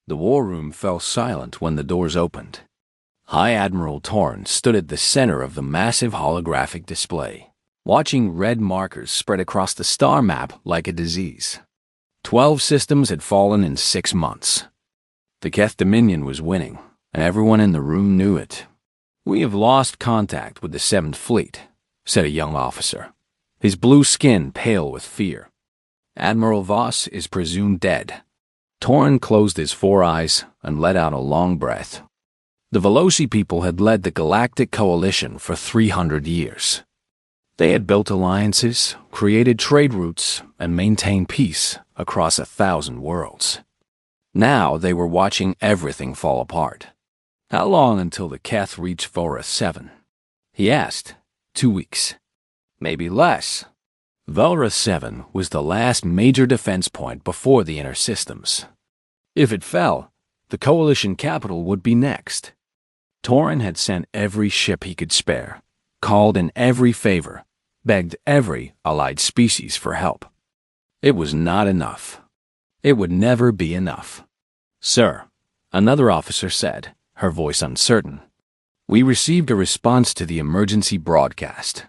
The war room fell silent when the doors opened. High Admiral Torn stood at the center of the massive holographic display, watching red markers spread across the star map like a disease. 12 systems had fallen in 6 months. The Keth Dominion was winning, and everyone in the room knew it. "We have lost contact with the 7th Fleet," said a young officer, his blue skin pale with fear. "Admiral Voss is presumed dead." Torn closed his 4 eyes and let out a long breath. The Veloci people had led the Galactic Coalition for 300 years. They had built alliances, created trade routes, and maintained peace across 1,000 worlds. Now they were watching everything fall apart. "How long until the Keth reach Vorath 7? He asked. 2 weeks. Maybe less. Vorath 7 was the last major defense point before the inner systems. If it fell, the Coalition capital would be next. Torren had sent every ship he could spare, called in every favor, begged every allied species for help. It was not enough. It would never be enough. "Sir," another officer said, her voice uncertain, "we received a response to the emergency broadcast."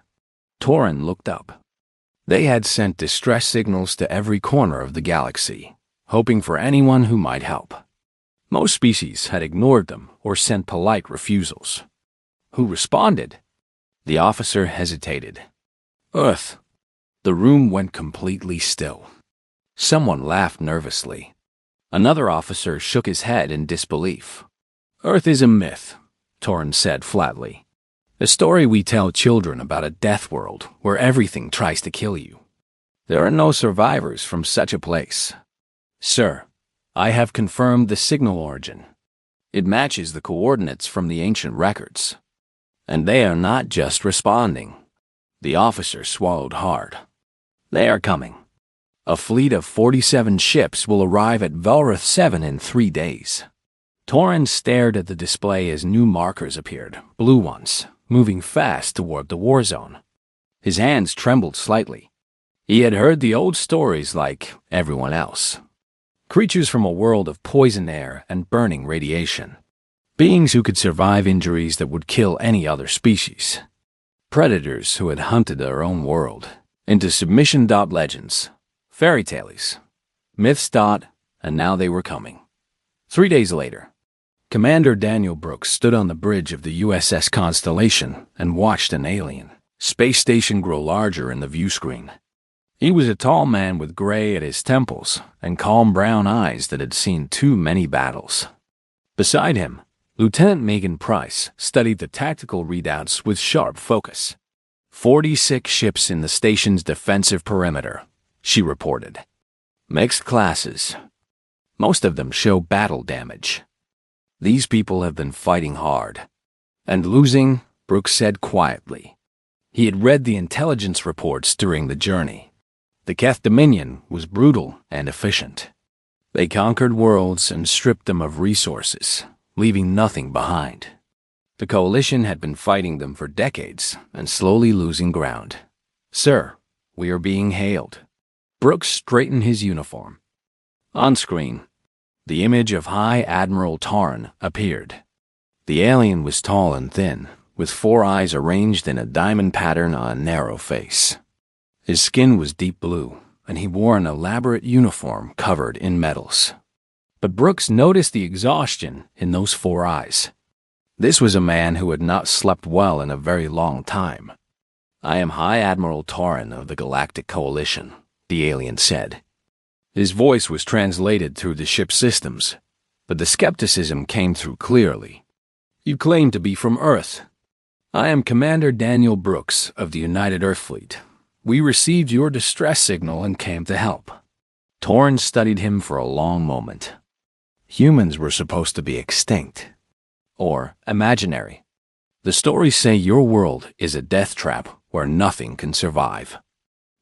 Torren looked up. They had sent distress signals to every corner of the galaxy, hoping for anyone who might help. Most species had ignored them or sent polite refusals. Who responded? The officer hesitated. "Earth." The room went completely still. Someone laughed nervously. Another officer shook his head in disbelief. "Earth is a myth," Torren said flatly. "A story we tell children about a death world where everything tries to kill you. There are no survivors from such a place. Sir, I have confirmed the signal origin. It matches the coordinates from the ancient records. And they are not just responding." The officer swallowed hard. "They are coming. A fleet of 47 ships will arrive at Vorath 7 in 3 days." Torren stared at the display as new markers appeared, blue ones, moving fast toward the war zone. His hands trembled slightly. He had heard the old stories like everyone else. Creatures from a world of poison air and burning radiation. Beings who could survive injuries that would kill any other species. Predators who had hunted their own world into submission. Legends, fairy tales, myths. And now they were coming. 3 days later, Commander Daniel Brooks stood on the bridge of the USS Constellation and watched an alien space station grow larger in the view screen. He was a tall man with gray at his temples and calm brown eyes that had seen too many battles. Beside him, Lieutenant Megan Price studied the tactical readouts with sharp focus. 46 ships in the station's defensive perimeter, she reported. Mixed classes. Most of them show battle damage. These people have been fighting hard. And losing, Brooks said quietly. He had read the intelligence reports during the journey. The Keth Dominion was brutal and efficient. They conquered worlds and stripped them of resources, leaving nothing behind. The Coalition had been fighting them for decades and slowly losing ground. "Sir, we are being hailed." Brooks straightened his uniform. On screen, the image of High Admiral Tarn appeared. The alien was tall and thin, with 4 eyes arranged in a diamond pattern on a narrow face. His skin was deep blue, and he wore an elaborate uniform covered in medals. But Brooks noticed the exhaustion in those 4 eyes. This was a man who had not slept well in a very long time. "I am High Admiral Torren of the Galactic Coalition," the alien said. His voice was translated through the ship's systems, but the skepticism came through clearly. "You claim to be from Earth. I am Commander Daniel Brooks of the United Earth Fleet. We received your distress signal and came to help." Torren studied him for a long moment. Humans were supposed to be extinct. Or imaginary. The stories say your world is a death trap where nothing can survive.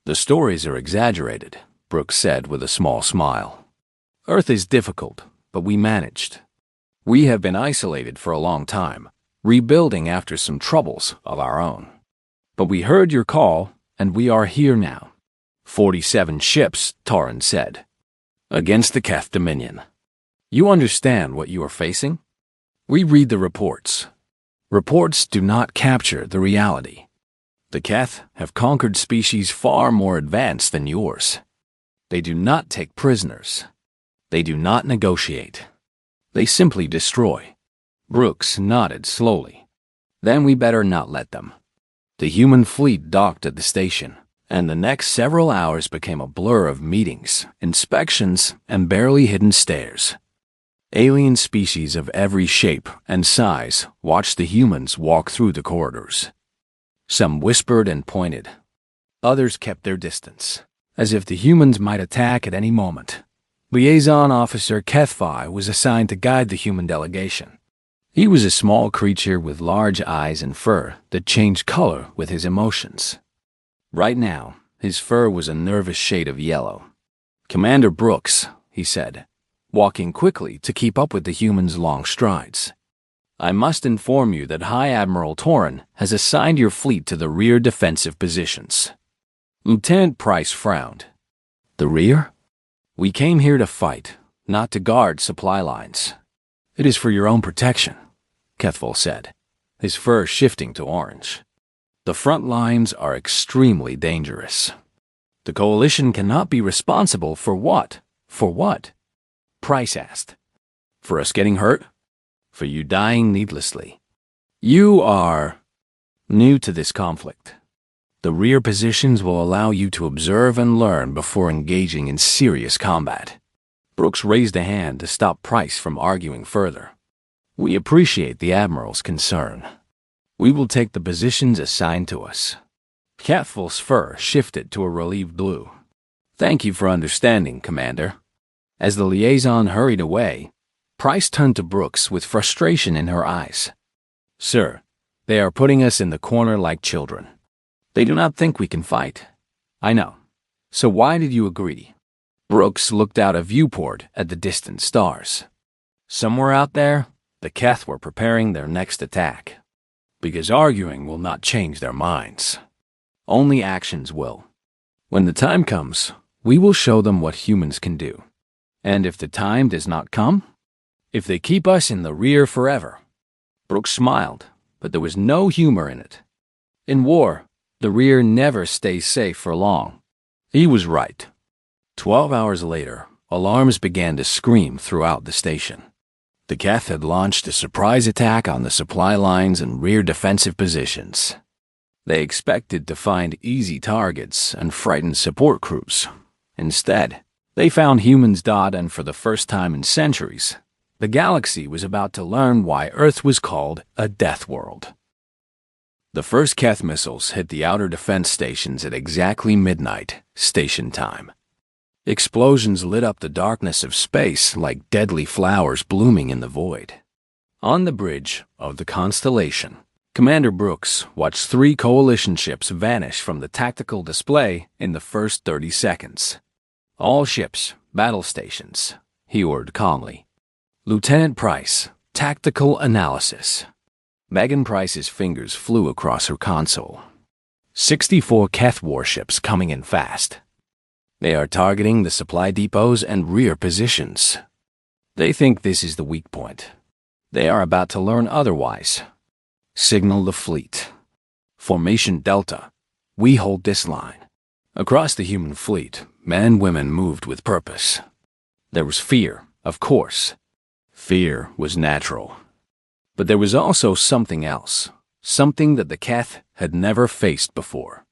"The stories are exaggerated," Brooks said with a small smile. "Earth is difficult, but we managed. We have been isolated for a long time, rebuilding after some troubles of our own. But we heard your call, and we are here now." 47 ships, Torren said. "Against the Keth Dominion. You understand what you are facing? We read the reports. Reports do not capture the reality. The Keth have conquered species far more advanced than yours. They do not take prisoners. They do not negotiate. They simply destroy. Brooks nodded slowly. Then we better not let them. The human fleet docked at the station, and the next several hours became a blur of meetings, inspections, and barely hidden stares. Alien species of every shape and size watched the humans walk through the corridors. Some whispered and pointed. Others kept their distance, as if the humans might attack at any moment. Liaison Officer HFY was assigned to guide the human delegation. He was a small creature with large eyes and fur that changed color with his emotions. Right now, his fur was a nervous shade of yellow. "Commander Brooks," he said, walking quickly to keep up with the humans' long strides. "I must inform you that High Admiral Torren has assigned your fleet to the rear defensive positions." Lieutenant Price frowned. "The rear? We came here to fight, not to guard supply lines." "It is for your own protection," Kethville said, his fur shifting to orange. "The front lines are extremely dangerous. The Coalition cannot be responsible for what? For what?" Price asked. "For us getting hurt? For you dying needlessly. You are new to this conflict. The rear positions will allow you to observe and learn before engaging in serious combat." Brooks raised a hand to stop Price from arguing further. "We appreciate the Admiral's concern. We will take the positions assigned to us." Kethville's fur shifted to a relieved blue. "Thank you for understanding, Commander." As the liaison hurried away, Price turned to Brooks with frustration in her eyes. "Sir, they are putting us in the corner like children. They do not think we can fight." "I know. So why did you agree?" Brooks looked out a viewport at the distant stars. Somewhere out there, the Keth were preparing their next attack. Because arguing will not change their minds. Only actions will. When the time comes, we will show them what humans can do. And if the time does not come, if they keep us in the rear forever. Brooks smiled, but there was no humor in it. In war, the rear never stays safe for long. He was right. 12 hours later, alarms began to scream throughout the station. The Keth had launched a surprise attack on the supply lines and rear defensive positions. They expected to find easy targets and frightened support crews. Instead, they found humans. And for the first time in centuries, the galaxy was about to learn why Earth was called a death world. The first Keth missiles hit the outer defense stations at exactly midnight, station time. Explosions lit up the darkness of space like deadly flowers blooming in the void. On the bridge of the Constellation, Commander Brooks watched 3 Coalition ships vanish from the tactical display in the first 30 seconds. "All ships, battle stations," he ordered calmly. "Lieutenant Price, tactical analysis." Megan Price's fingers flew across her console. 64 Keth warships coming in fast. They are targeting the supply depots and rear positions. They think this is the weak point. They are about to learn otherwise. Signal the fleet. Formation Delta. We hold this line. Across the human fleet, men and women moved with purpose. There was fear, of course. Fear was natural. But there was also something else, something that the Keth had never faced before.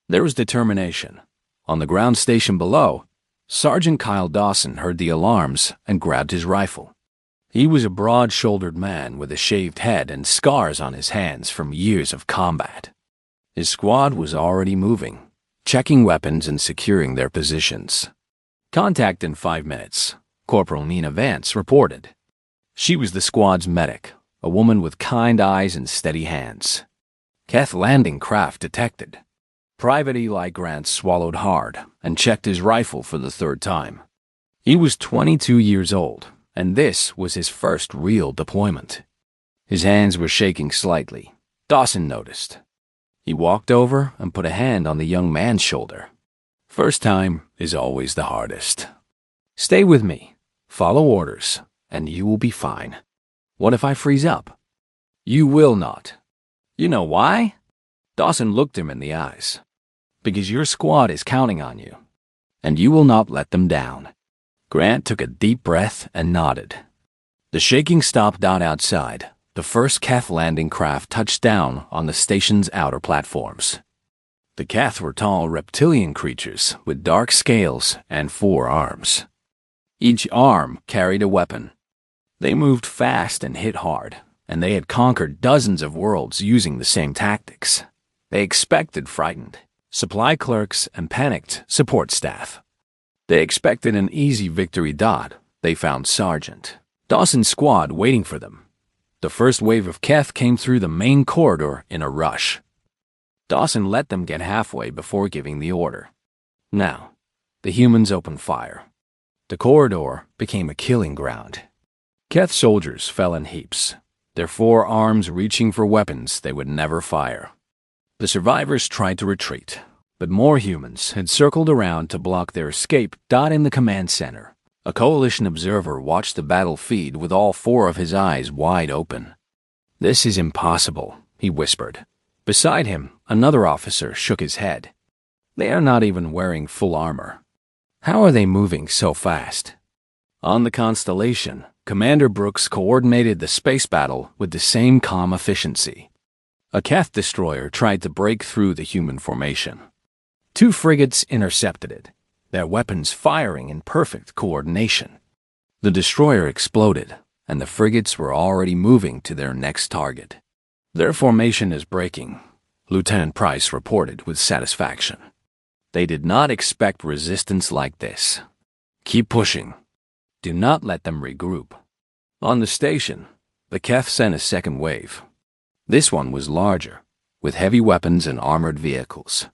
There was determination. On the ground station below, Sergeant Kyle Dawson heard the alarms and grabbed his rifle. He was a broad-shouldered man with a shaved head and scars on his hands from years of combat. His squad was already moving, checking weapons and securing their positions. "Contact in 5 minutes," Corporal Nina Vance reported. She was the squad's medic, a woman with kind eyes and steady hands. Keth landing craft detected. Private Eli Grant swallowed hard and checked his rifle for the 3rd time. He was 22 years old, and this was his first real deployment. His hands were shaking slightly. Dawson noticed. He walked over and put a hand on the young man's shoulder. "First time is always the hardest. Stay with me. Follow orders. and you will be fine. What if I freeze up? You will not. You know why? Dawson looked him in the eyes. Because your squad is counting on you, and you will not let them down. Grant took a deep breath and nodded. The shaking stopped outside. The first Keth landing craft touched down on the station's outer platforms. The Keth were tall reptilian creatures with dark scales and 4 arms. Each arm carried a weapon. They moved fast and hit hard, and they had conquered dozens of worlds using the same tactics. They expected frightened supply clerks and panicked support staff. They expected an easy victory. They found Sergeant Dawson's squad waiting for them. The first wave of Keth came through the main corridor in a rush. Dawson let them get halfway before giving the order. Now, the humans opened fire. The corridor became a killing ground. Keth soldiers fell in heaps, their 4 arms reaching for weapons they would never fire. The survivors tried to retreat, but more humans had circled around to block their escape. In the command center, a coalition observer watched the battlefield with all 4 of his eyes wide open. "This is impossible," he whispered. Beside him, another officer shook his head. "They are not even wearing full armor. How are they moving so fast?" On the Constellation, Commander Brooks coordinated the space battle with the same calm efficiency. A Keth destroyer tried to break through the human formation. 2 frigates intercepted it, their weapons firing in perfect coordination. The destroyer exploded, and the frigates were already moving to their next target. "Their formation is breaking," Lieutenant Price reported with satisfaction. "They did not expect resistance like this. Keep pushing. Do not let them regroup." On the station, the Keth sent a second wave. This one was larger, with heavy weapons and armored vehicles.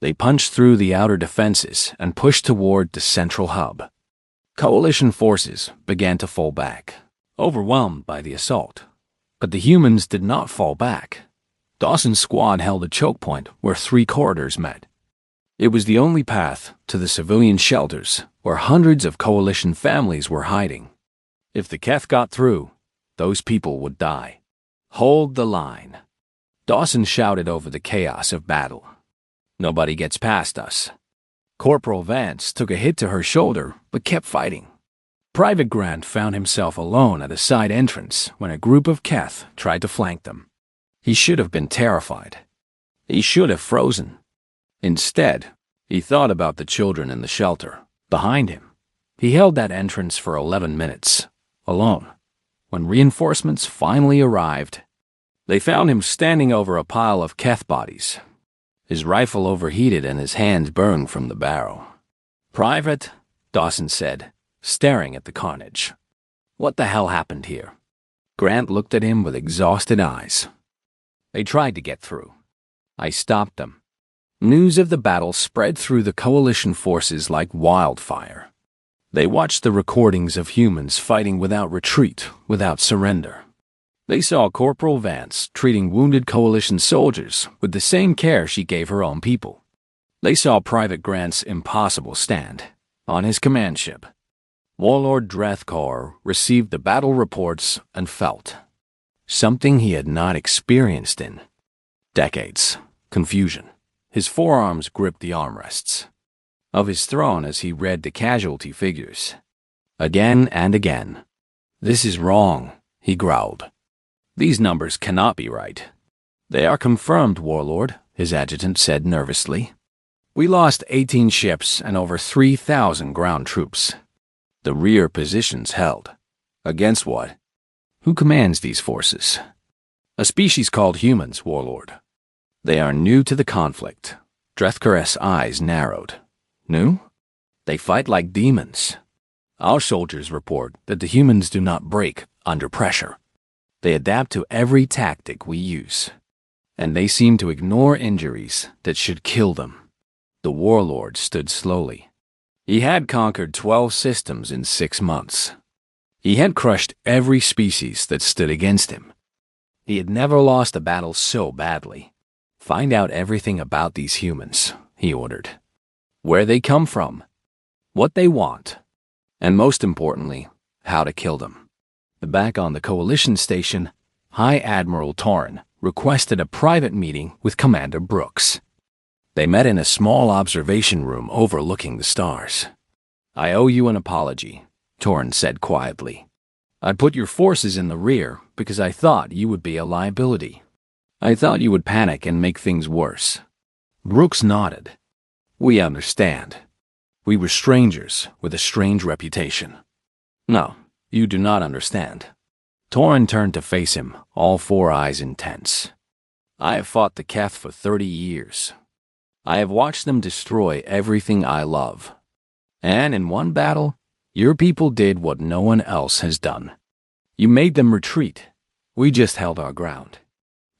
They punched through the outer defenses and pushed toward the central hub. Coalition forces began to fall back, overwhelmed by the assault. But the humans did not fall back. Dawson's squad held a choke point where 3 corridors met. It was the only path to the civilian shelters where hundreds of coalition families were hiding. If the Keth got through, those people would die. "Hold the line," Dawson shouted over the chaos of battle. "Nobody gets past us." Corporal Vance took a hit to her shoulder but kept fighting. Private Grant found himself alone at a side entrance when a group of Keth tried to flank them. He should have been terrified. He should have frozen. Instead, he thought about the children in the shelter behind him. He held that entrance for 11 minutes, alone. When reinforcements finally arrived, they found him standing over a pile of Keth bodies. His rifle overheated and his hands burned from the barrel. "Private," Dawson said, staring at the carnage. "What the hell happened here?" Grant looked at him with exhausted eyes. "They tried to get through. I stopped them." News of the battle spread through the coalition forces like wildfire. They watched the recordings of humans fighting without retreat, without surrender. They saw Corporal Vance treating wounded coalition soldiers with the same care she gave her own people. They saw Private Grant's impossible stand on his command ship. Warlord Drethkor received the battle reports and felt something he had not experienced in decades: confusion. His forearms gripped the armrests of his throne as he read the casualty figures. Again and again. "This is wrong," he growled. "These numbers cannot be right." "They are confirmed, Warlord," his adjutant said nervously. "We lost 18 ships and over 3,000 ground troops. The rear positions held. Against what? Who commands these forces?" "A species called humans, Warlord. They are new to the conflict." Drethkor's eyes narrowed. "New? They fight like demons. Our soldiers report that the humans do not break under pressure. They adapt to every tactic we use. And they seem to ignore injuries that should kill them." The Warlord stood slowly. He had conquered 12 systems in 6 months. He had crushed every species that stood against him. He had never lost a battle so badly. "Find out everything about these humans," he ordered. "Where they come from, what they want, and most importantly, how to kill them. Back on the Coalition station, High Admiral Torrin requested a private meeting with Commander Brooks. They met in a small observation room overlooking the stars. "I owe you an apology," Torrin said quietly. "I put your forces in the rear because I thought you would be a liability. I thought you would panic and make things worse." Brooks nodded. "We understand. We were strangers with a strange reputation." "No, you do not understand." Torrin turned to face him, all four eyes intense. "I have fought the Keth for 30 years. I have watched them destroy everything I love. And in one battle, your people did what no one else has done. You made them retreat. We just held our ground.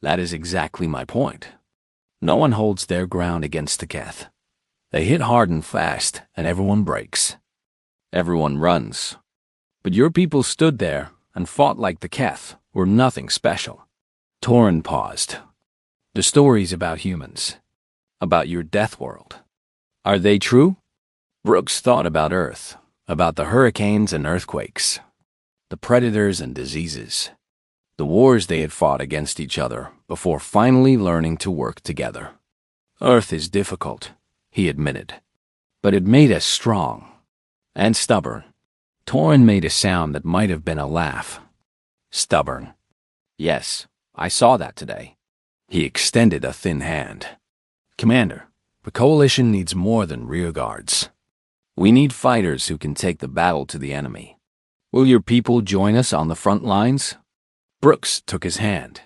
That is exactly my point. No one holds their ground against the Keth. They hit hard and fast, and everyone breaks. Everyone runs. But your people stood there and fought like the Keth were nothing special." Torrin paused. "The stories about humans, about your death world, are they true?" Brooks thought about Earth, about the hurricanes and earthquakes, the predators and diseases, the wars they had fought against each other before finally learning to work together. "Earth is difficult," he admitted, "but it made us strong and stubborn." Torrin made a sound that might have been a laugh. "Stubborn. Yes, I saw that today." He extended a thin hand. "Commander, the Coalition needs more than rear guards. We need fighters who can take the battle to the enemy. Will your people join us on the front lines?" Brooks took his hand.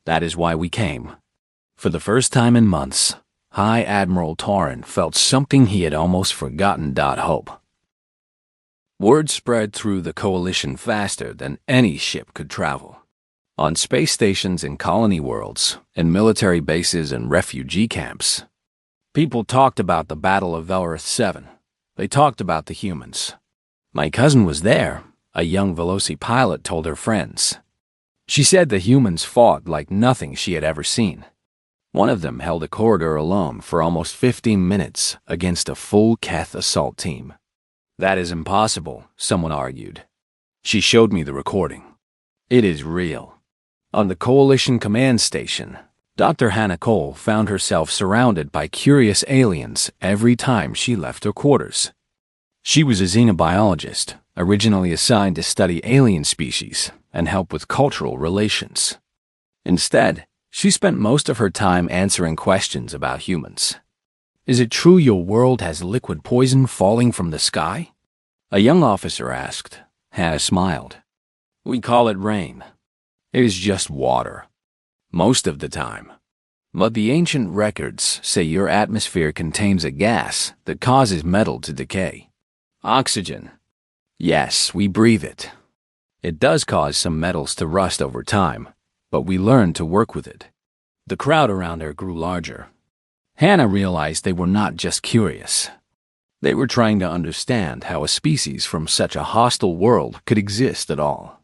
"That is why we came." For the first time in months, High Admiral Torrin felt something he had almost forgotten. Hope. Word spread through the Coalition faster than any ship could travel. On space stations and colony worlds, in military bases and refugee camps, people talked about the Battle of Velrith 7. They talked about the humans. "My cousin was there," a young Veloci pilot told her friends. She said the humans fought like nothing she had ever seen. One of them held a corridor alone for almost 15 minutes against a full Keth assault team. "That is impossible," someone argued. She showed me the recording. It is real. On the Coalition command station, Dr. Hannah Cole found herself surrounded by curious aliens every time she left her quarters. She was a xenobiologist, originally assigned to study alien species and help with cultural relations. Instead, she spent most of her time answering questions about humans. "Is it true your world has liquid poison falling from the sky?" a young officer asked. Hannah smiled. "We call it rain. It is just water. Most of the time. But the ancient records say your atmosphere contains a gas that causes metal to decay. Oxygen. Yes, we breathe it. It does cause some metals to rust over time, but we learn to work with it." The crowd around her grew larger. Hannah realized they were not just curious. They were trying to understand how a species from such a hostile world could exist at all.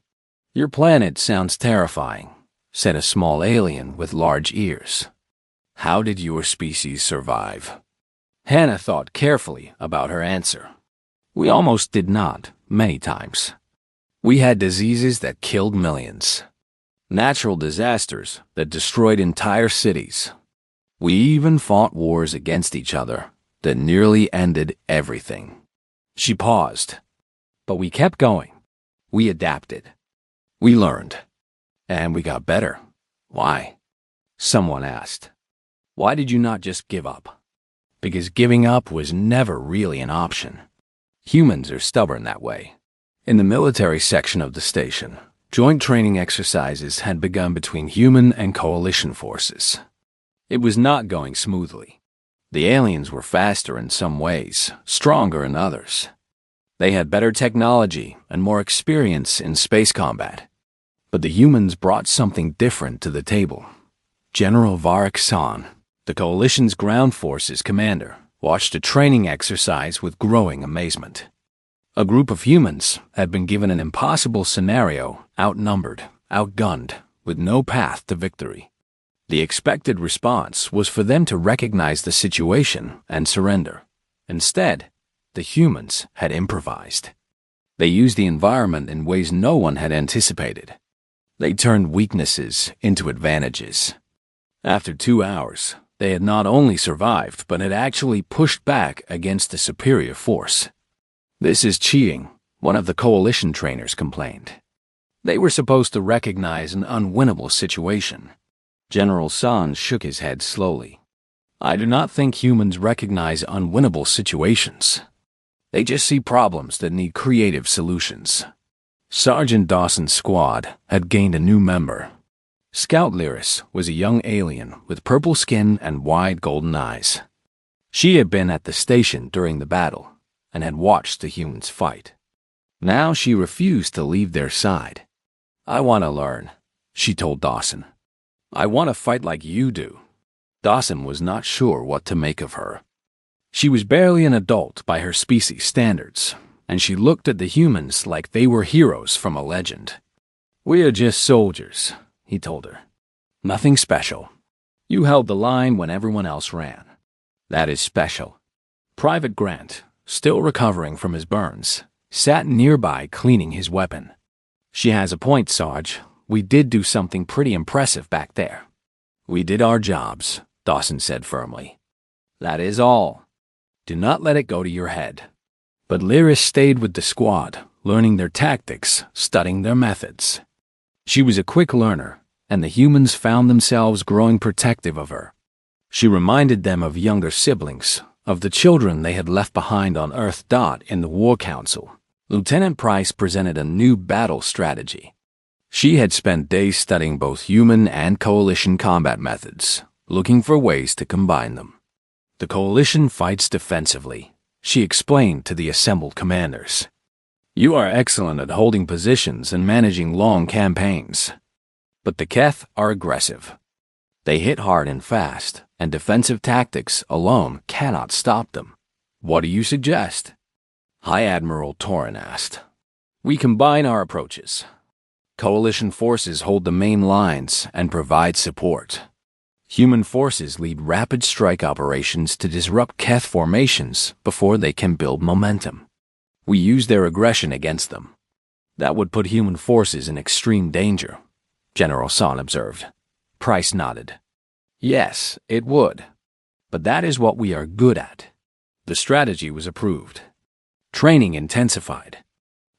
"Your planet sounds terrifying," said a small alien with large ears. "How did your species survive?" Hannah thought carefully about her answer. "We almost did not, many times. We had diseases that killed millions. Natural disasters that destroyed entire cities. We even fought wars against each other that nearly ended everything." She paused. "But we kept going. We adapted. We learned. And we got better. Why?" Someone asked. "Why did you not just give up?" "Because giving up was never really an option. Humans are stubborn that way." In the military section of the station, joint training exercises had begun between human and Coalition forces. It was not going smoothly. The aliens were faster in some ways, stronger in others. They had better technology and more experience in space combat. But the humans brought something different to the table. General Varric San, the Coalition's ground forces commander, watched a training exercise with growing amazement. A group of humans had been given an impossible scenario, outnumbered, outgunned, with no path to victory. The expected response was for them to recognize the situation and surrender. Instead, the humans had improvised. They used the environment in ways no one had anticipated. They turned weaknesses into advantages. After 2 hours, they had not only survived, but had actually pushed back against a superior force. "This is cheating," one of the coalition trainers complained. They were supposed to recognize an unwinnable situation. General San shook his head slowly. "I do not think humans recognize unwinnable situations. They just see problems that need creative solutions." Sergeant Dawson's squad had gained a new member. Scout Lyris was a young alien with purple skin and wide golden eyes. She had been at the station during the battle and had watched the humans fight. Now she refused to leave their side. "I want to learn," she told Dawson. "I want to fight like you do." Dawson was not sure what to make of her. She was barely an adult by her species standards, and she looked at the humans like they were heroes from a legend. "We are just soldiers," he told her. "Nothing special. You held the line when everyone else ran. That is special." Private Grant, still recovering from his burns, sat nearby cleaning his weapon. "She has a point, Sarge. We did do something pretty impressive back there." "We did our jobs," Dawson said firmly. "That is all. Do not let it go to your head." But Lyris stayed with the squad, learning their tactics, studying their methods. She was a quick learner, and the humans found themselves growing protective of her. She reminded them of younger siblings, of the children they had left behind on Earth. In the War Council, Lieutenant Price presented a new battle strategy. She had spent days studying both human and coalition combat methods, looking for ways to combine them. "The coalition fights defensively," she explained to the assembled commanders. "You are excellent at holding positions and managing long campaigns. But the Keth are aggressive. They hit hard and fast, and defensive tactics alone cannot stop them. What do you suggest?" High Admiral Torren asked. "We combine our approaches. Coalition forces hold the main lines and provide support. Human forces lead rapid strike operations to disrupt Keth formations before they can build momentum. We use their aggression against them. That would put human forces in extreme danger," General San observed. Price nodded. "Yes, it would. But that is what we are good at." The strategy was approved. Training intensified.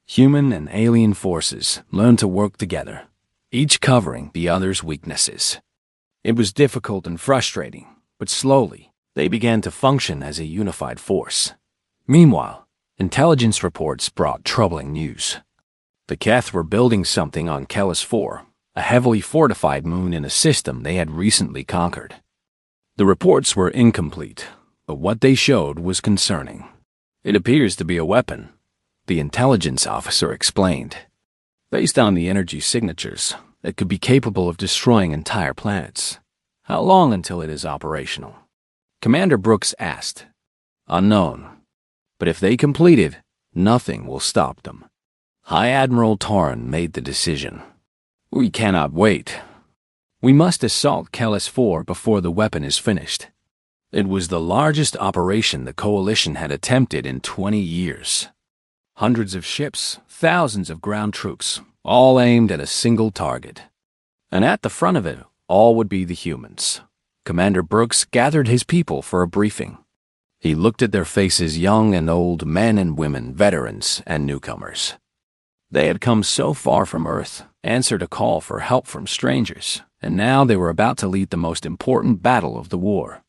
Human and alien forces learned to work together, each covering the other's weaknesses. It was difficult and frustrating, but slowly they began to function as a unified force. Meanwhile, intelligence reports brought troubling news. The Keth were building something on Kellis 4, a heavily fortified moon in a system they had recently conquered. The reports were incomplete, but what they showed was concerning. "It appears to be a weapon," the intelligence officer explained. "Based on the energy signatures, it could be capable of destroying entire planets. How long until it is operational?" Commander Brooks asked. "Unknown. But if they complete it, nothing will stop them." High Admiral Torren made the decision. "We cannot wait. We must assault Kellis 4 before the weapon is finished." It was the largest operation the Coalition had attempted in 20 years. Hundreds of ships, thousands of ground troops, all aimed at a single target. And at the front of it, all would be the humans. Commander Brooks gathered his people for a briefing. He looked at their faces, young and old, men and women, veterans and newcomers. They had come so far from Earth, answered a call for help from strangers, and now they were about to lead the most important battle of the war.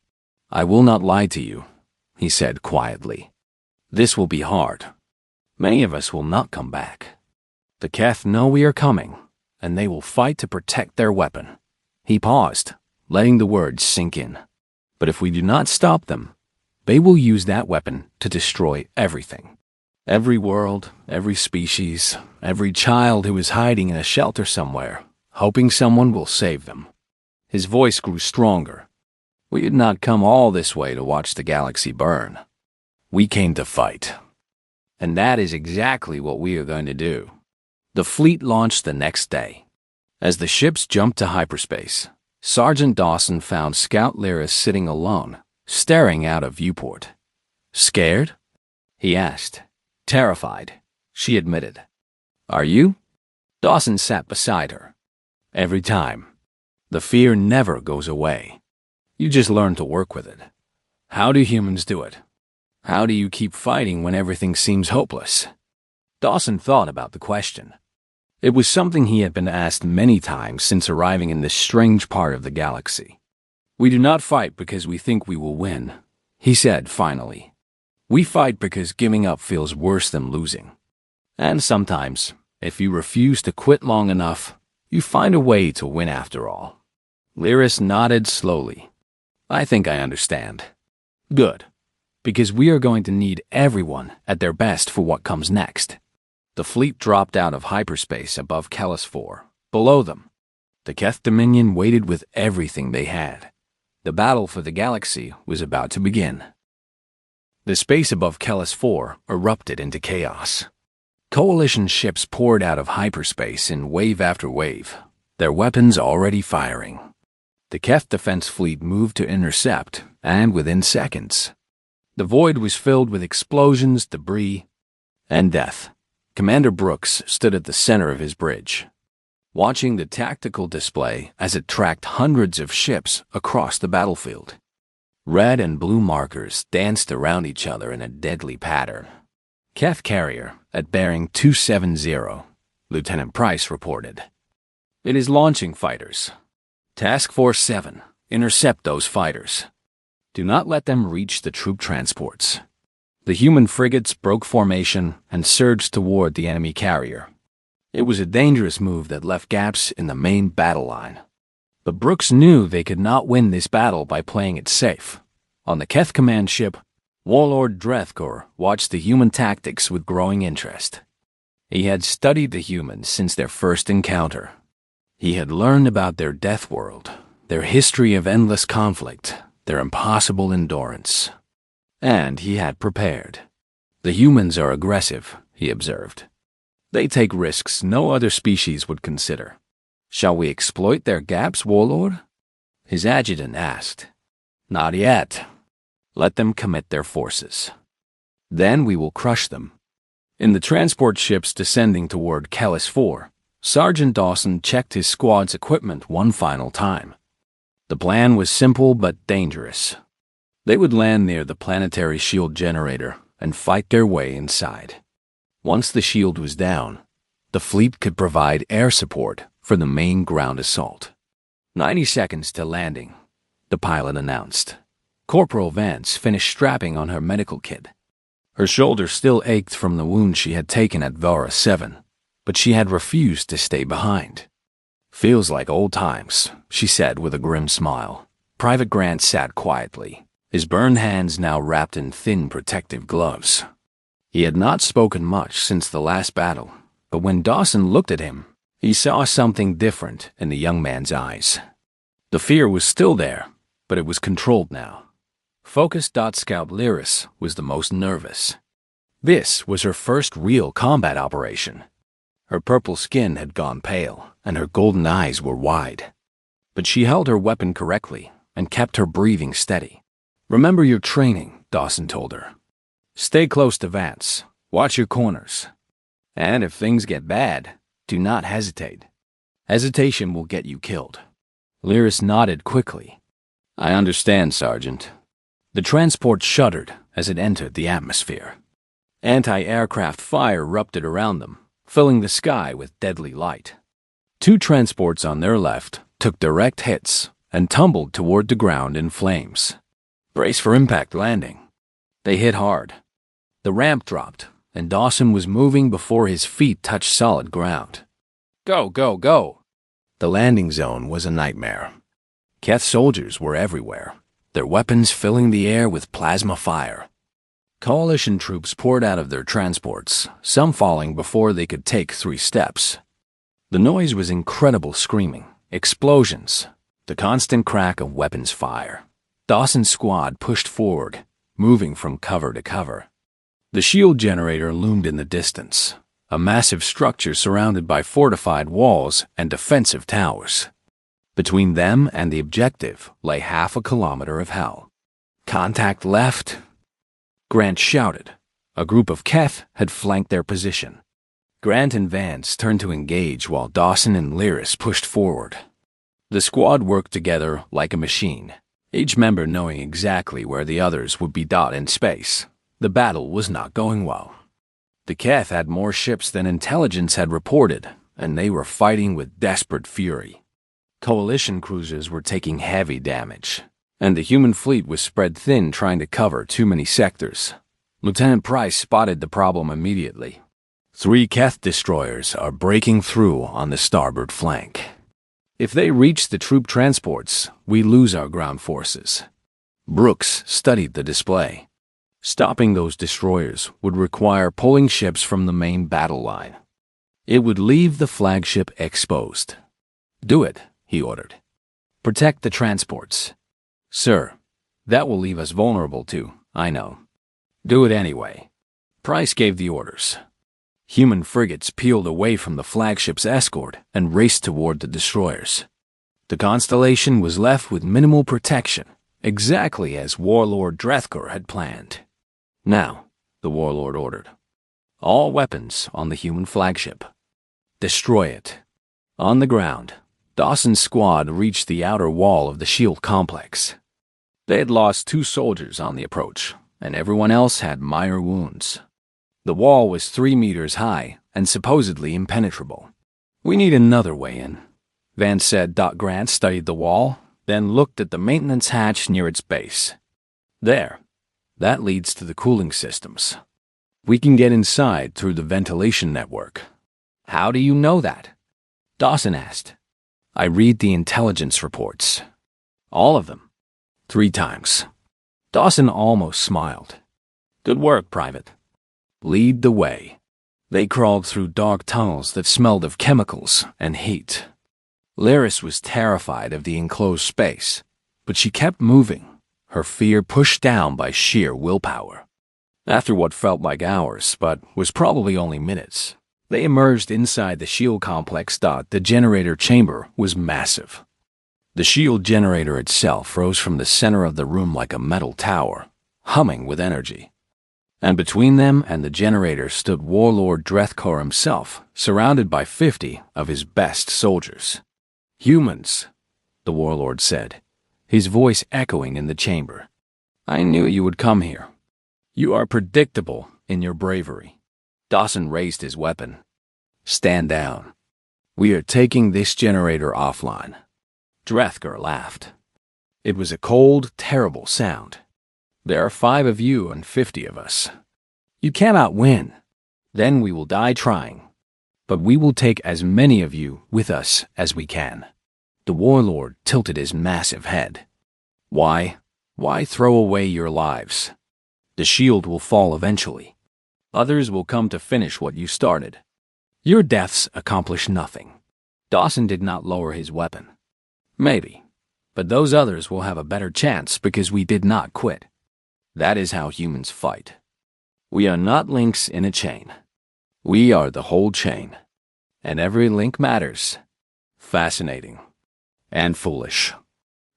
"I will not lie to you," he said quietly. "This will be hard. Many of us will not come back. The Keth know we are coming, and they will fight to protect their weapon." He paused, letting the words sink in. "But if we do not stop them, they will use that weapon to destroy everything. Every world, every species, every child who is hiding in a shelter somewhere, hoping someone will save them." His voice grew stronger. "We did not come all this way to watch the galaxy burn. We came to fight. And that is exactly what we are going to do." The fleet launched the next day. As the ships jumped to hyperspace, Sergeant Dawson found Scout Lyris sitting alone, staring out a viewport. "Scared?" he asked. "Terrified," she admitted. Are you? Dawson sat beside her. Every time. The fear never goes away. You just learn to work with it. How do humans do it? How do you keep fighting when everything seems hopeless? Dawson thought about the question. It was something he had been asked many times since arriving in this strange part of the galaxy. We do not fight because we think we will win, he said finally. We fight because giving up feels worse than losing. And sometimes, if you refuse to quit long enough, you find a way to win after all. Lyris nodded slowly. I think I understand. Good, because we are going to need everyone at their best for what comes next. The fleet dropped out of hyperspace above Kellis 4. Below them, the Keth Dominion waited with everything they had. The battle for the galaxy was about to begin. The space above Kellis 4 erupted into chaos. Coalition ships poured out of hyperspace in wave after wave, their weapons already firing. The Keth defense fleet moved to intercept, and within seconds, the void was filled with explosions, debris, and death. Commander Brooks stood at the center of his bridge, watching the tactical display as it tracked hundreds of ships across the battlefield. Red and blue markers danced around each other in a deadly pattern. Keth carrier at bearing 270, Lieutenant Price reported. It is launching fighters. Task Force 7, intercept those fighters. Do not let them reach the troop transports. The human frigates broke formation and surged toward the enemy carrier. It was a dangerous move that left gaps in the main battle line. But Brooks knew they could not win this battle by playing it safe. On the Keth command ship, Warlord Drethkor watched the human tactics with growing interest. He had studied the humans since their first encounter. He had learned about their death world, their history of endless conflict, their impossible endurance. And he had prepared. The humans are aggressive, he observed. They take risks no other species would consider. Shall we exploit their gaps, Warlord? His adjutant asked. Not yet. Let them commit their forces. Then we will crush them. In the transport ships descending toward Kellis 4, Sergeant Dawson checked his squad's equipment one final time. The plan was simple but dangerous. They would land near the planetary shield generator and fight their way inside. Once the shield was down, the fleet could provide air support for the main ground assault. 90 seconds to landing, the pilot announced. Corporal Vance finished strapping on her medical kit. Her shoulder still ached from the wound she had taken at Vara 7, but she had refused to stay behind. Feels like old times, she said with a grim smile. Private Grant sat quietly, his burned hands now wrapped in thin protective gloves. He had not spoken much since the last battle, but when Dawson looked at him, he saw something different in the young man's eyes. The fear was still there, but it was controlled now. Focus. Scout Lyris was the most nervous. This was her first real combat operation. Her purple skin had gone pale, and her golden eyes were wide. But she held her weapon correctly and kept her breathing steady. Remember your training, Dawson told her. Stay close to Vance. Watch your corners. And if things get bad, do not hesitate. Hesitation will get you killed. Lyris nodded quickly. I understand, Sergeant. The transport shuddered as it entered the atmosphere. Anti-aircraft fire erupted around them, filling the sky with deadly light. 2 transports on their left took direct hits and tumbled toward the ground in flames. Brace for impact landing. They hit hard. The ramp dropped, and Dawson was moving before his feet touched solid ground. Go, go, go! The landing zone was a nightmare. Keth soldiers were everywhere, their weapons filling the air with plasma fire. Coalition troops poured out of their transports, some falling before they could take 3 steps. The noise was incredible screaming, explosions, the constant crack of weapons fire. Dawson's squad pushed forward, moving from cover to cover. The shield generator loomed in the distance, a massive structure surrounded by fortified walls and defensive towers. Between them and the objective lay half a kilometer of hell. Contact left, Grant shouted. A group of Keth had flanked their position. Grant and Vance turned to engage while Dawson and Lyris pushed forward. The squad worked together like a machine, each member knowing exactly where the others would be in space. The battle was not going well. The Keth had more ships than intelligence had reported, and they were fighting with desperate fury. Coalition cruisers were taking heavy damage, and the human fleet was spread thin trying to cover too many sectors. Lieutenant Price spotted the problem immediately. 3 Keth destroyers are breaking through on the starboard flank. If they reach the troop transports, we lose our ground forces. Brooks studied the display. Stopping those destroyers would require pulling ships from the main battle line. It would leave the flagship exposed. Do it, he ordered. Protect the transports. Sir, that will leave us vulnerable too, I know. Do it anyway. Price gave the orders. Human frigates peeled away from the flagship's escort and raced toward the destroyers. The Constellation was left with minimal protection, exactly as Warlord Drethkor had planned. Now, the Warlord ordered, all weapons on the human flagship. Destroy it. On the ground, Dawson's squad reached the outer wall of the shield complex. They had lost 2 soldiers on the approach, and everyone else had minor wounds. The wall was 3 meters high and supposedly impenetrable. We need another way in, Vance said. Grant studied the wall, then looked at the maintenance hatch near its base. There. That leads to the cooling systems. We can get inside through the ventilation network. How do you know that? Dawson asked. I read the intelligence reports. All of them. 3 times. Dawson almost smiled. Good work, Private. Lead the way. They crawled through dark tunnels that smelled of chemicals and heat. Lyris was terrified of the enclosed space, but she kept moving, her fear pushed down by sheer willpower. After what felt like hours, but was probably only minutes, they emerged inside the shield complex. The generator chamber was massive. The shield generator itself rose from the center of the room like a metal tower, humming with energy. And between them and the generator stood Warlord Drethkor himself, surrounded by 50 of his best soldiers. Humans, the Warlord said, his voice echoing in the chamber. I knew you would come here. You are predictable in your bravery. Dawson raised his weapon. Stand down. We are taking this generator offline. Drethkor laughed. It was a cold, terrible sound. There are 5 of you and 50 of us. You cannot win. Then we will die trying. But we will take as many of you with us as we can. The Warlord tilted his massive head. Why throw away your lives? The shield will fall eventually. Others will come to finish what you started. Your deaths accomplish nothing. Dawson did not lower his weapon. Maybe, but those others will have a better chance because we did not quit. That is how humans fight. We are not links in a chain. We are the whole chain. And every link matters. Fascinating. And foolish.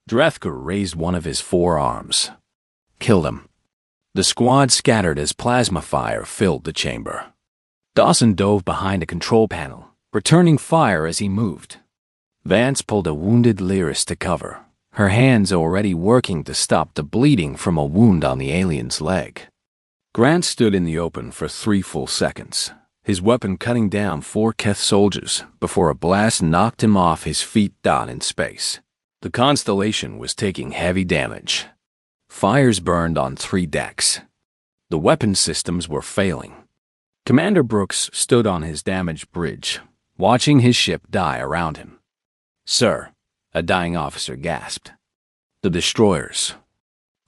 Drethkor raised one of his 4 arms. Killed him. The squad scattered as plasma fire filled the chamber. Dawson dove behind a control panel, returning fire as he moved. Vance pulled a wounded Lyris to cover, her hands already working to stop the bleeding from a wound on the alien's leg. Grant stood in the open for 3 full seconds, his weapon cutting down 4 Keth soldiers before a blast knocked him off his feet in space. The Constellation was taking heavy damage. Fires burned on 3 decks. The weapon systems were failing. Commander Brooks stood on his damaged bridge, watching his ship die around him. Sir, a dying officer gasped. The destroyers.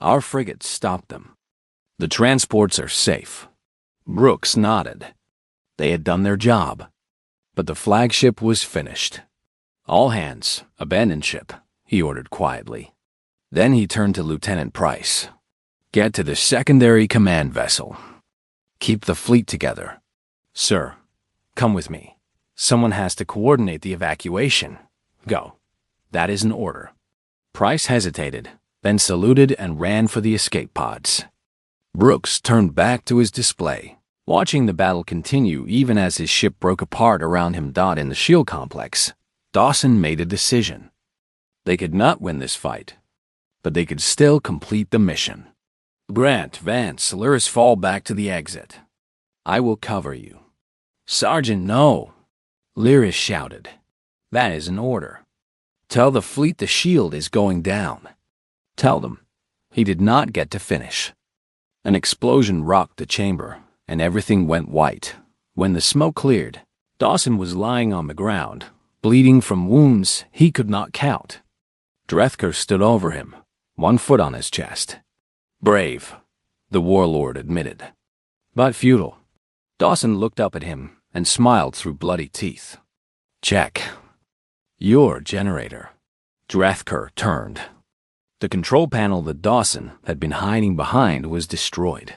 Our frigates stopped them. The transports are safe. Brooks nodded. They had done their job. But the flagship was finished. All hands, abandon ship, he ordered quietly. Then he turned to Lieutenant Price. Get to the secondary command vessel. Keep the fleet together. Sir, come with me. Someone has to coordinate the evacuation. Go. That is an order. Price hesitated, then saluted and ran for the escape pods. Brooks turned back to his display, Watching the battle continue even as his ship broke apart around him. In the shield complex, Dawson made a decision. They could not win this fight, but they could still complete the mission. Grant, Vance, Lyris, fall back to the exit. I will cover you. Sergeant, no, Lyris shouted. That is an order. Tell the fleet the shield is going down. Tell them. He did not get to finish. An explosion rocked the chamber, and everything went white. When the smoke cleared, Dawson was lying on the ground, bleeding from wounds he could not count. Drethker stood over him, one foot on his chest. Brave, the warlord admitted. But futile. Dawson looked up at him and smiled through bloody teeth. Check. Your generator. Drethker turned. The control panel that Dawson had been hiding behind was destroyed,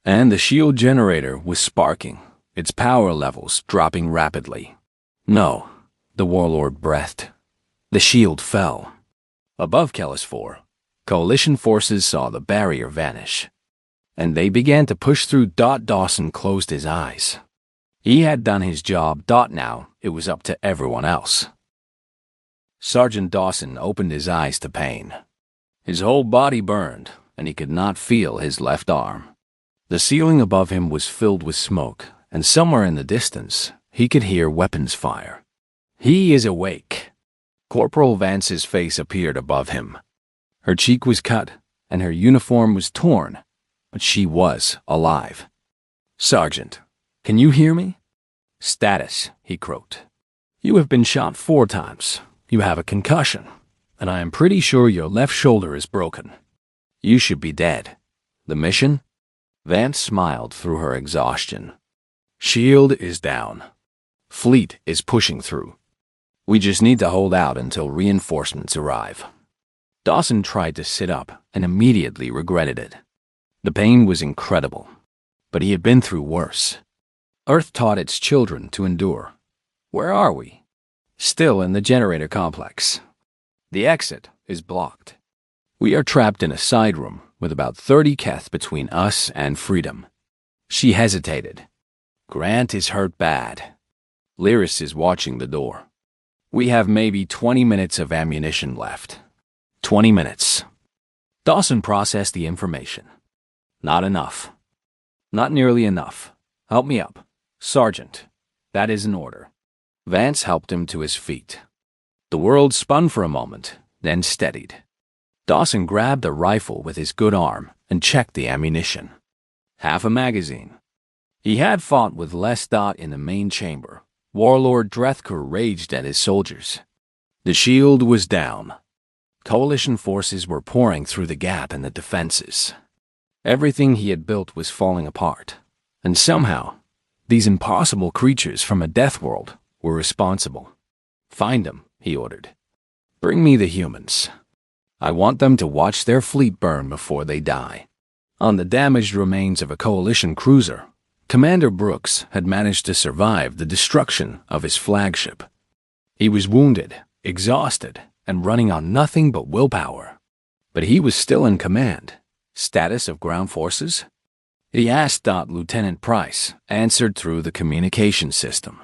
and the shield generator was sparking, its power levels dropping rapidly. No, the warlord breathed. The shield fell. Above Kellis 4, Coalition forces saw the barrier vanish, and they began to push through. Dawson closed his eyes. He had done his job. Now it was up to everyone else. Sergeant Dawson opened his eyes to pain. His whole body burned, and he could not feel his left arm. The ceiling above him was filled with smoke, and somewhere in the distance, he could hear weapons fire. He is awake. Corporal Vance's face appeared above him. Her cheek was cut, and her uniform was torn, but she was alive. Sergeant, can you hear me? Status, he croaked. You have been shot 4 times. You have a concussion, and I am pretty sure your left shoulder is broken. You should be dead. The mission? Vance smiled through her exhaustion. Shield is down. Fleet is pushing through. We just need to hold out until reinforcements arrive. Dawson tried to sit up and immediately regretted it. The pain was incredible, but he had been through worse. Earth taught its children to endure. Where are we? Still in the generator complex. The exit is blocked. We are trapped in a side room with about 30 Keth between us and freedom. She hesitated. Grant is hurt bad. Lyris is watching the door. We have maybe 20 minutes of ammunition left. 20 minutes. Dawson processed the information. Not enough. Not nearly enough. Help me up. Sergeant, that is an order. Vance helped him to his feet. The world spun for a moment, then steadied. Dawson grabbed a rifle with his good arm and checked the ammunition. Half a magazine. He had fought with less. In the main chamber, Warlord Drethker raged at his soldiers. The shield was down. Coalition forces were pouring through the gap in the defenses. Everything he had built was falling apart, and somehow, these impossible creatures from a death world were responsible. Find them, he ordered. Bring me the humans. I want them to watch their fleet burn before they die. On the damaged remains of a Coalition cruiser, Commander Brooks had managed to survive the destruction of his flagship. He was wounded, exhausted, and running on nothing but willpower. But he was still in command. Status of ground forces? He asked. Lieutenant Price answered through the communication system.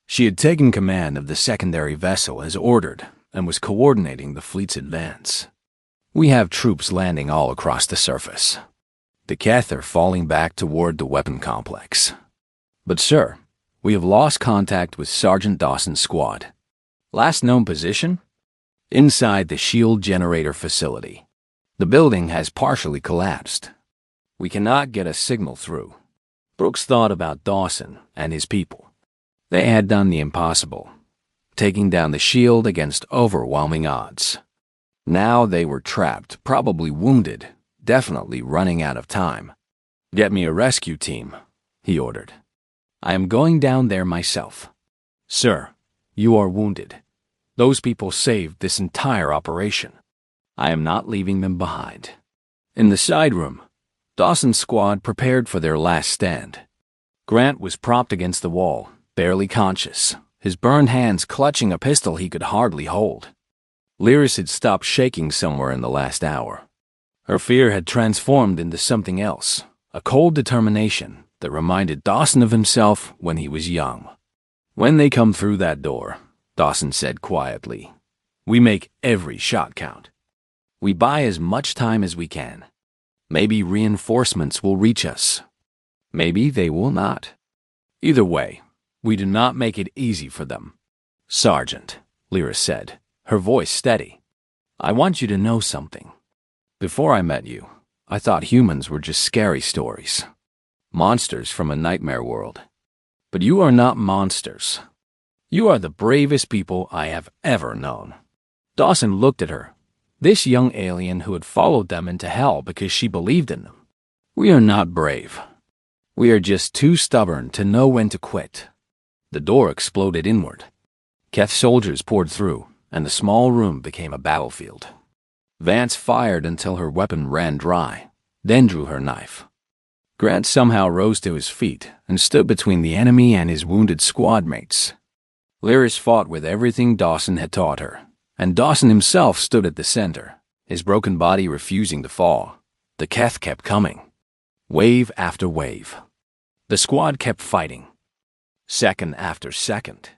She had taken command of the secondary vessel as ordered and was coordinating the fleet's advance. We have troops landing all across the surface. The Keth are falling back toward the weapon complex. But sir, we have lost contact with Sergeant Dawson's squad. Last known position? Inside the shield generator facility. The building has partially collapsed. We cannot get a signal through. Brooks thought about Dawson and his people. They had done the impossible, taking down the shield against overwhelming odds. Now they were trapped, probably wounded, definitely running out of time. Get me a rescue team, he ordered. I am going down there myself. Sir, you are wounded. Those people saved this entire operation. I am not leaving them behind. In the side room, Dawson's squad prepared for their last stand. Grant was propped against the wall, barely conscious, his burned hands clutching a pistol he could hardly hold. Lyris had stopped shaking somewhere in the last hour. Her fear had transformed into something else, a cold determination that reminded Dawson of himself when he was young. "When they come through that door," Dawson said quietly, "we make every shot count. We buy as much time as we can. Maybe reinforcements will reach us. Maybe they will not. Either way, we do not make it easy for them." "Sergeant," Lyra said, her voice steady, "I want you to know something. Before I met you, I thought humans were just scary stories. Monsters from a nightmare world. But you are not monsters. You are the bravest people I have ever known." Dawson looked at her, this young alien who had followed them into hell because she believed in them. "We are not brave. We are just too stubborn to know when to quit." The door exploded inward. Keth soldiers poured through, and the small room became a battlefield. Vance fired until her weapon ran dry, then drew her knife. Grant somehow rose to his feet and stood between the enemy and his wounded squad mates. Lyris fought with everything Dawson had taught her, and Dawson himself stood at the center, his broken body refusing to fall. The Keth kept coming, wave after wave. The squad kept fighting, second after second.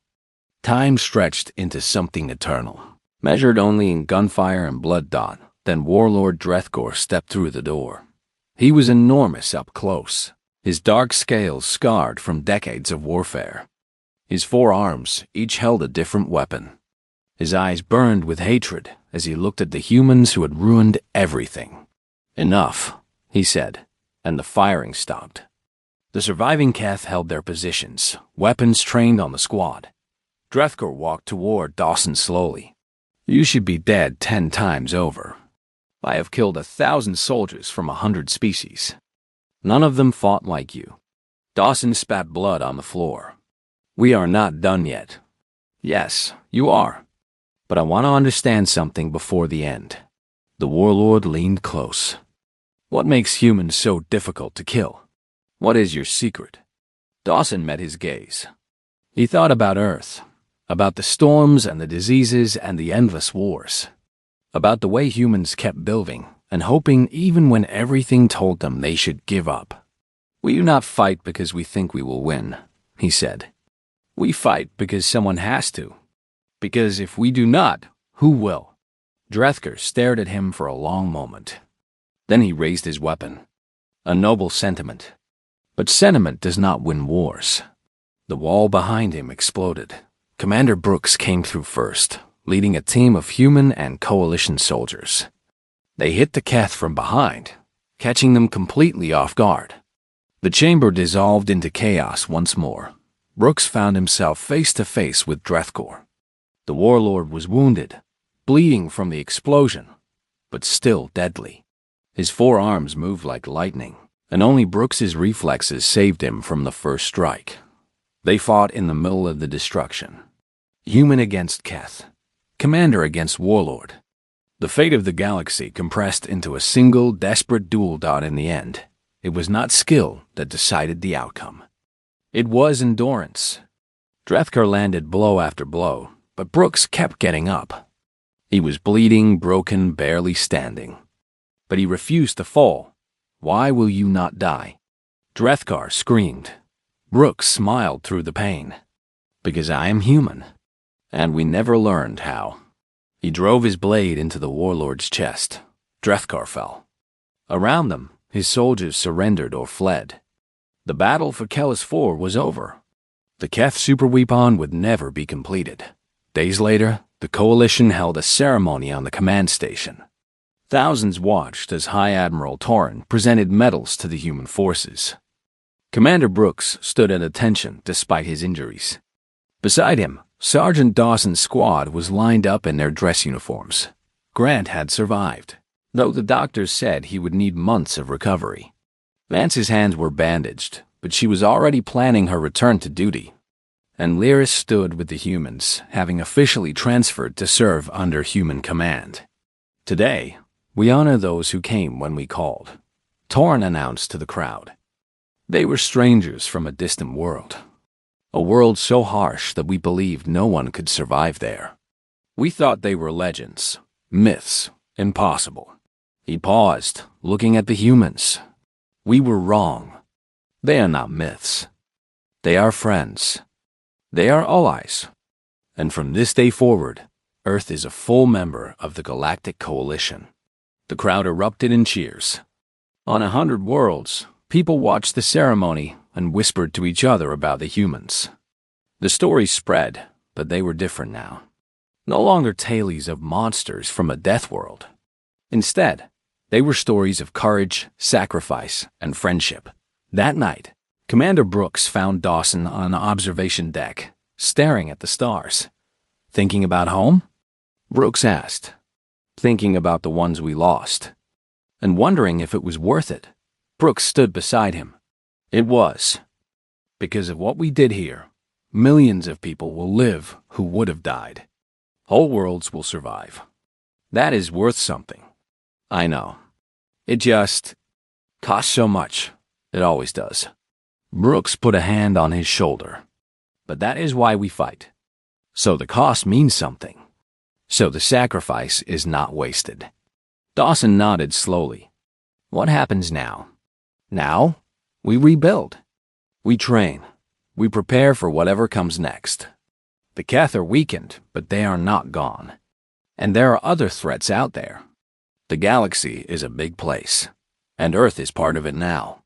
Time stretched into something eternal, measured only in gunfire and blood dawn. Then Warlord Drethkor stepped through the door. He was enormous up close, his dark scales scarred from decades of warfare. His 4 arms each held a different weapon. His eyes burned with hatred as he looked at the humans who had ruined everything. "Enough," he said, and the firing stopped. The surviving Keth held their positions, weapons trained on the squad. Drethkor walked toward Dawson slowly. "You should be dead 10 times over. I have killed 1,000 soldiers from 100 species. None of them fought like you." Dawson spat blood on the floor. "We are not done yet." "Yes, you are. But I want to understand something before the end." The warlord leaned close. "What makes humans so difficult to kill? What is your secret?" Dawson met his gaze. He thought about Earth, about the storms and the diseases and the endless wars, about the way humans kept building and hoping even when everything told them they should give up. "We do not fight because we think we will win," he said. "We fight because someone has to. Because if we do not, who will?" Drethkor stared at him for a long moment. Then he raised his weapon. A noble sentiment. But sentiment does not win wars. The wall behind him exploded. Commander Brooks came through first, leading a team of human and coalition soldiers. They hit the Keth from behind, catching them completely off guard. The chamber dissolved into chaos once more. Brooks found himself face to face with Drethkor. The warlord was wounded, bleeding from the explosion, but still deadly. His 4 arms moved like lightning, and only Brooks's reflexes saved him from the first strike. They fought in the middle of the destruction. Human against Keth, commander against warlord. The fate of the galaxy compressed into a single desperate duel dot in the end. It was not skill that decided the outcome. It was endurance. Drethkor landed blow after blow, but Brooks kept getting up. He was bleeding, broken, barely standing. But he refused to fall. "Why will you not die?" Drethkor screamed. Brooks smiled through the pain. "Because I am human. And we never learned how." He drove his blade into the warlord's chest. Drethkor fell. Around them, his soldiers surrendered or fled. The battle for Kellis 4 was over. The Keth superweapon would never be completed. Days later, the Coalition held a ceremony on the command station. Thousands watched as High Admiral Torren presented medals to the human forces. Commander Brooks stood at attention despite his injuries. Beside him, Sergeant Dawson's squad was lined up in their dress uniforms. Grant had survived, though the doctors said he would need months of recovery. Vance's hands were bandaged, but she was already planning her return to duty. And Lyris stood with the humans, having officially transferred to serve under human command. "Today, we honor those who came when we called," Torren announced to the crowd. They were strangers from a distant world. A world so harsh that we believed no one could survive there. We thought they were legends, myths, impossible. He paused, looking at the humans. We were wrong. They are not myths. They are friends. They are allies. And from this day forward, Earth is a full member of the Galactic Coalition. The crowd erupted in cheers. On 100 worlds, people watched the ceremony and whispered to each other about the humans. The stories spread, but they were different now. No longer tales of monsters from a death world. Instead, they were stories of courage, sacrifice, and friendship. That night, Commander Brooks found Dawson on the observation deck, staring at the stars. "Thinking about home?" Brooks asked. "Thinking about the ones we lost." And wondering if it was worth it, Brooks stood beside him. It was. Because of what we did here, millions of people will live who would have died. Whole worlds will survive. That is worth something. I know. It just costs so much. It always does. Brooks put a hand on his shoulder. But that is why we fight. So the cost means something. So the sacrifice is not wasted. Dawson nodded slowly. What happens now? Now, we rebuild. We train. We prepare for whatever comes next. The Keth are weakened, but they are not gone. And there are other threats out there. The galaxy is a big place, and Earth is part of it now.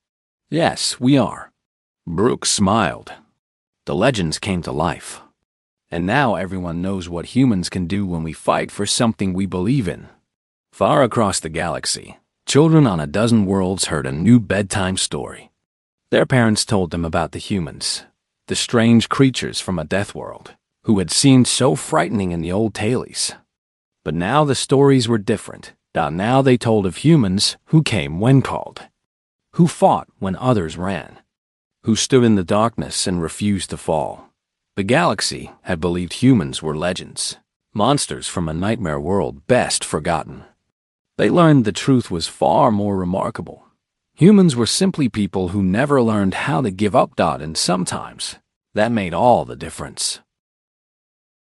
Yes, we are. Brooks smiled. The legends came to life. And now everyone knows what humans can do when we fight for something we believe in. Far across the galaxy, children on a dozen worlds heard a new bedtime story. Their parents told them about the humans, the strange creatures from a death world, who had seemed so frightening in the old tales. But now the stories were different. Now they told of humans who came when called, who fought when others ran, who stood in the darkness and refused to fall. The galaxy had believed humans were legends, monsters from a nightmare world best forgotten. They learned the truth was far more remarkable. Humans were simply people who never learned how to give up, and sometimes that made all the difference.